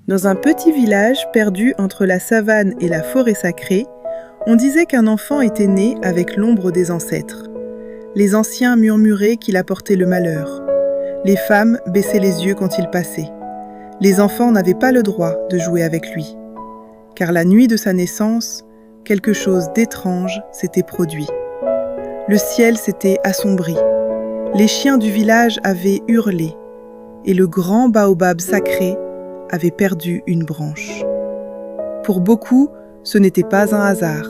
Dans un petit village perdu entre la savane et la forêt sacrée, on disait qu'un enfant était né avec l'ombre des ancêtres. Les anciens murmuraient qu'il apportait le malheur. Les femmes baissaient les yeux quand il passait. Les enfants n'avaient pas le droit de jouer avec lui. Car la nuit de sa naissance, quelque chose d'étrange s'était produit. Le ciel s'était assombri. Les chiens du village avaient hurlé. Et le grand baobab sacré avait perdu une branche. Pour beaucoup, ce n'était pas un hasard.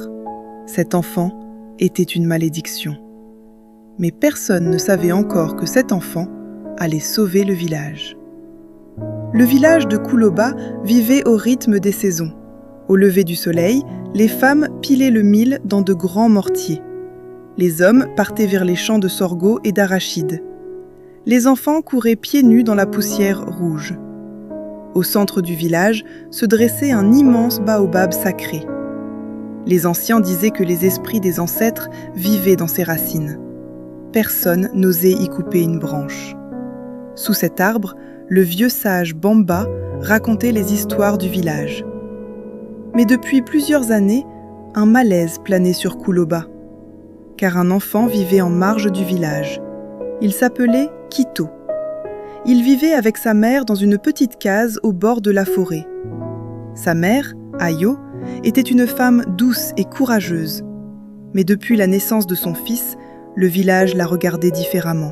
Cet enfant était une malédiction. Mais personne ne savait encore que cet enfant allait sauver le village. Le village de Kouloba vivait au rythme des saisons. Au lever du soleil, les femmes pilaient le mil dans de grands mortiers. Les hommes partaient vers les champs de sorgho et d'arachides. Les enfants couraient pieds nus dans la poussière rouge. Au centre du village se dressait un immense baobab sacré. Les anciens disaient que les esprits des ancêtres vivaient dans ses racines. Personne n'osait y couper une branche. Sous cet arbre, le vieux sage Bamba racontait les histoires du village. Mais depuis plusieurs années, un malaise planait sur Kouloba, car un enfant vivait en marge du village. Il s'appelait Kito. Il vivait avec sa mère dans une petite case au bord de la forêt. Sa mère, Ayo, était une femme douce et courageuse. Mais depuis la naissance de son fils, le village la regardait différemment.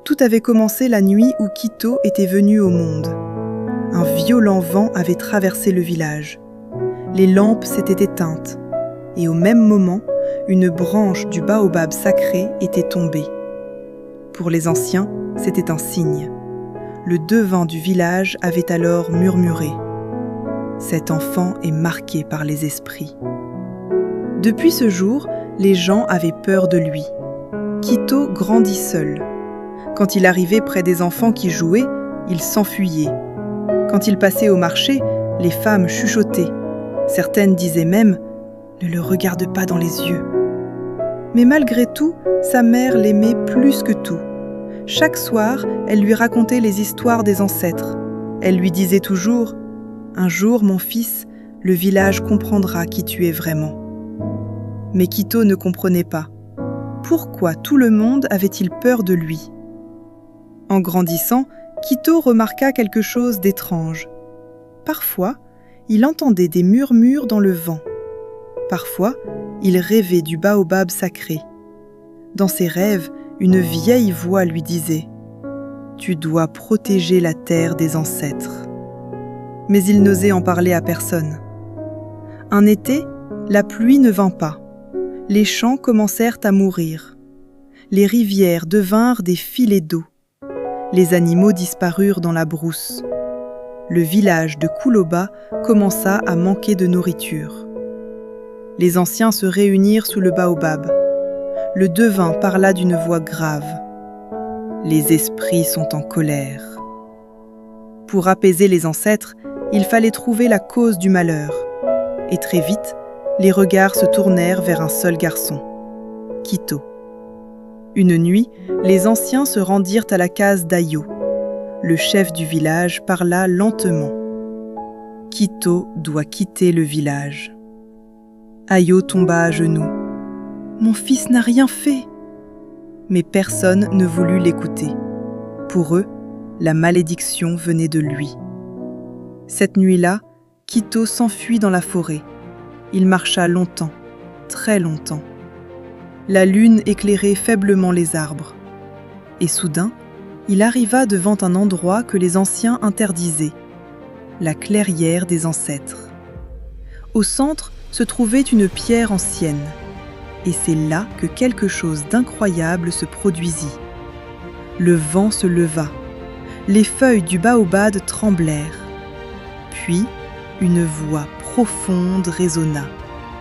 Tout avait commencé la nuit où Kito était venu au monde. Un violent vent avait traversé le village. Les lampes s'étaient éteintes. Et au même moment, une branche du baobab sacré était tombée. Pour les anciens, c'était un signe. Le devin du village avait alors murmuré « Cet enfant est marqué par les esprits ». Depuis ce jour, les gens avaient peur de lui. Kito grandit seul. Quand il arrivait près des enfants qui jouaient, il s'enfuyait. Quand il passait au marché, les femmes chuchotaient. Certaines disaient même « Ne le regarde pas dans les yeux ». Mais malgré tout, sa mère l'aimait plus que tout. Chaque soir, elle lui racontait les histoires des ancêtres. Elle lui disait toujours « Un jour, mon fils, le village comprendra qui tu es vraiment ». Mais Kito ne comprenait pas. Pourquoi tout le monde avait-il peur de lui ? En grandissant, Kito remarqua quelque chose d'étrange. Parfois, il entendait des murmures dans le vent. Parfois, il rêvait du baobab sacré. Dans ses rêves, une vieille voix lui disait « Tu dois protéger la terre des ancêtres ». Mais il n'osait en parler à personne. Un été, la pluie ne vint pas. Les champs commencèrent à mourir. Les rivières devinrent des filets d'eau. Les animaux disparurent dans la brousse. Le village de Kouloba commença à manquer de nourriture. Les anciens se réunirent sous le baobab. Le devin parla d'une voix grave. Les esprits sont en colère. Pour apaiser les ancêtres, il fallait trouver la cause du malheur. Et très vite, les regards se tournèrent vers un seul garçon, Kito. Une nuit, les anciens se rendirent à la case d'Ayo. Le chef du village parla lentement. Kito doit quitter le village. Ayo tomba à genoux. Mon fils n'a rien fait. Mais personne ne voulut l'écouter. Pour eux, la malédiction venait de lui. Cette nuit-là, Kito s'enfuit dans la forêt. Il marcha longtemps, très longtemps. La lune éclairait faiblement les arbres. Et soudain, il arriva devant un endroit que les anciens interdisaient, la clairière des ancêtres. Au centre se trouvait une pierre ancienne. Et c'est là que quelque chose d'incroyable se produisit. Le vent se leva. Les feuilles du baobab tremblèrent. Puis, une voix profonde résonna.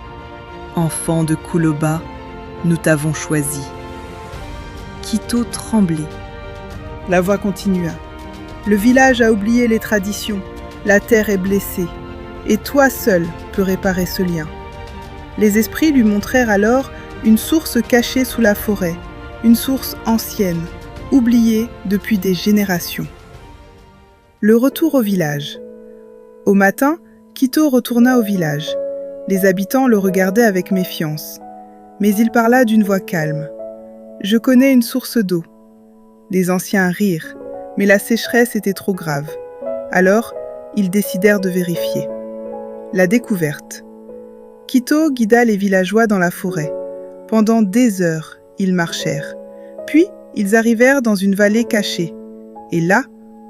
« Enfant de Kouloba, nous t'avons choisi. » Kito tremblait. La voix continua. « Le village a oublié les traditions. La terre est blessée. Et toi seul peux réparer ce lien. » Les esprits lui montrèrent alors une source cachée sous la forêt, une source ancienne, oubliée depuis des générations. Le retour au village. Au matin, Quito retourna au village. Les habitants le regardaient avec méfiance. Mais il parla d'une voix calme. « Je connais une source d'eau. » Les anciens rirent, mais la sécheresse était trop grave. Alors, ils décidèrent de vérifier. La découverte. Quito guida les villageois dans la forêt. Pendant des heures, ils marchèrent. Puis, ils arrivèrent dans une vallée cachée. Et là,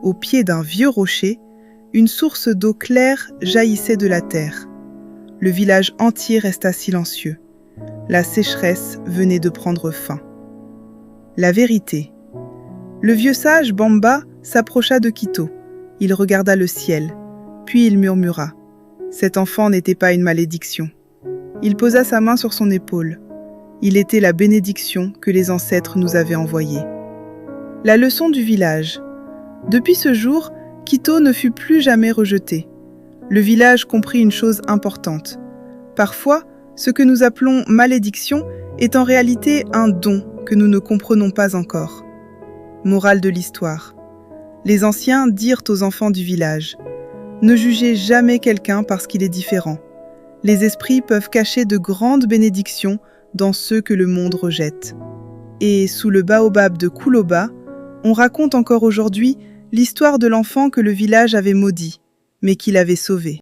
au pied d'un vieux rocher, une source d'eau claire jaillissait de la terre. Le village entier resta silencieux. La sécheresse venait de prendre fin. La vérité. Le vieux sage Bamba s'approcha de Quito. Il regarda le ciel, puis il murmura. Cet enfant n'était pas une malédiction. Il posa sa main sur son épaule. Il était la bénédiction que les ancêtres nous avaient envoyée. La leçon du village. Depuis ce jour, Quito ne fut plus jamais rejeté. Le village comprit une chose importante. Parfois, ce que nous appelons malédiction est en réalité un don que nous ne comprenons pas encore. Morale de l'histoire. Les anciens dirent aux enfants du village « Ne jugez jamais quelqu'un parce qu'il est différent. Les esprits peuvent cacher de grandes bénédictions dans ceux que le monde rejette. » Et sous le baobab de Kouloba, on raconte encore aujourd'hui l'histoire de l'enfant que le village avait maudit, mais qu'il avait sauvé.